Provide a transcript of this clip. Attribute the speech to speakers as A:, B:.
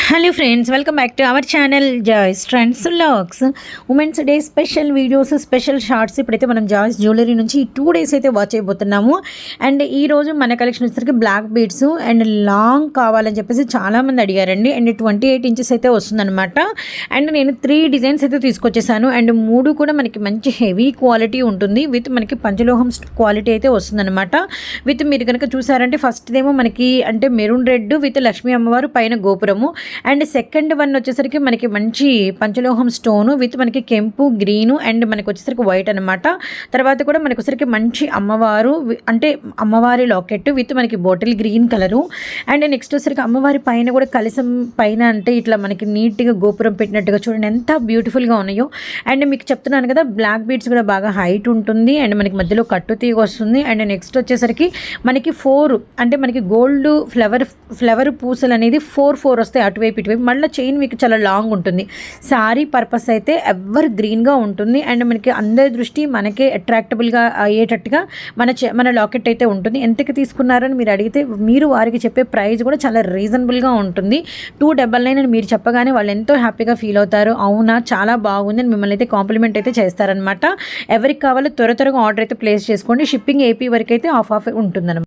A: Hello friends, welcome back to our channel Joys trends vlogs. Women's day special videos, special shorts ఇప్పుడైతే మనం joys jewellery నుంచి 2 days అయితే watch అయిపోతున్నాము. And ఈరోజు మన collection వచ్చేసరికి black beads and long కావాలని చెప్పేసి చాలామంది అడిగారండి. అండ్ 28 ఇంచెస్ అయితే వస్తుందన్నమాట. అండ్ నేను 3 డిజైన్స్ అయితే తీసుకొచ్చేసాను. అండ్ 3 కూడా మనకి మంచి హెవీ క్వాలిటీ ఉంటుంది. విత్ మనకి పంచలోహం క్వాలిటీ అయితే వస్తుందన్నమాట. విత్ మీరు కనుక చూసారంటే ఫస్ట్ ఏమో మనకి అంటే మెరూన్ రెడ్ విత్ లక్ష్మీ అమ్మవారు పైన గోపురము. అండ్ సెకండ్ వన్ వచ్చేసరికి మనకి మంచి పంచలోహం స్టోను విత్ మనకి కెంపు గ్రీను అండ్ మనకి వచ్చేసరికి వైట్ అనమాట. తర్వాత కూడా మనకి వచ్చేసరికి మంచి అమ్మవారు అంటే అమ్మవారి లాకెట్ విత్ మనకి bottle green colour. And next వచ్చేసరికి అమ్మవారి పైన కూడా కలసం పైన అంటే ఇట్లా మనకి నీట్గా గోపురం పెట్టినట్టుగా చూడండి ఎంత బ్యూటిఫుల్గా ఉన్నాయో. అండ్ మీకు చెప్తున్నాను కదా బ్లాక్ బీడ్స్ కూడా బాగా హైట్ ఉంటుంది. అండ్ మనకి మధ్యలో కట్టు తీగ వస్తుంది. అండ్ నెక్స్ట్ వచ్చేసరికి మనకి 4 అంటే మనకి గోల్డ్ ఫ్లవర్ పూసలు అనేది 4 వస్తాయి అటువైపు ఇటువైపు. మళ్ళీ చైన్ మీకు చాలా లాంగ్ ఉంటుంది. సారీ పర్పస్ అయితే ఎవర్ గ్రీన్గా ఉంటుంది. అండ్ మనకి అందరి దృష్టి మనకే అట్రాక్టబుల్గా అయ్యేటట్టుగా మన లాకెట్ అయితే ఉంటుంది. ఎంతకి తీసుకున్నారని మీరు అడిగితే మీరు వారికి చెప్పే ప్రైస్ కూడా చాలా రీజనబుల్గా ఉంటుంది. 299 అని మీరు చెప్పగానే వాళ్ళు ఎంతో హ్యాపీగా ఫీల్ అవుతారు. అవునా చాలా బాగుంది అని మిమ్మల్ని అయితే కాంప్లిమెంట్ అయితే చేస్తారనమాట. ఎవరికి కావాలో త్వరగా ఆర్డర్ అయితే ప్లేస్ చేసుకోండి. షిప్పింగ్ ఏపీ వరకు అయితే ఆఫ్ ఉంటుందన్నమాట.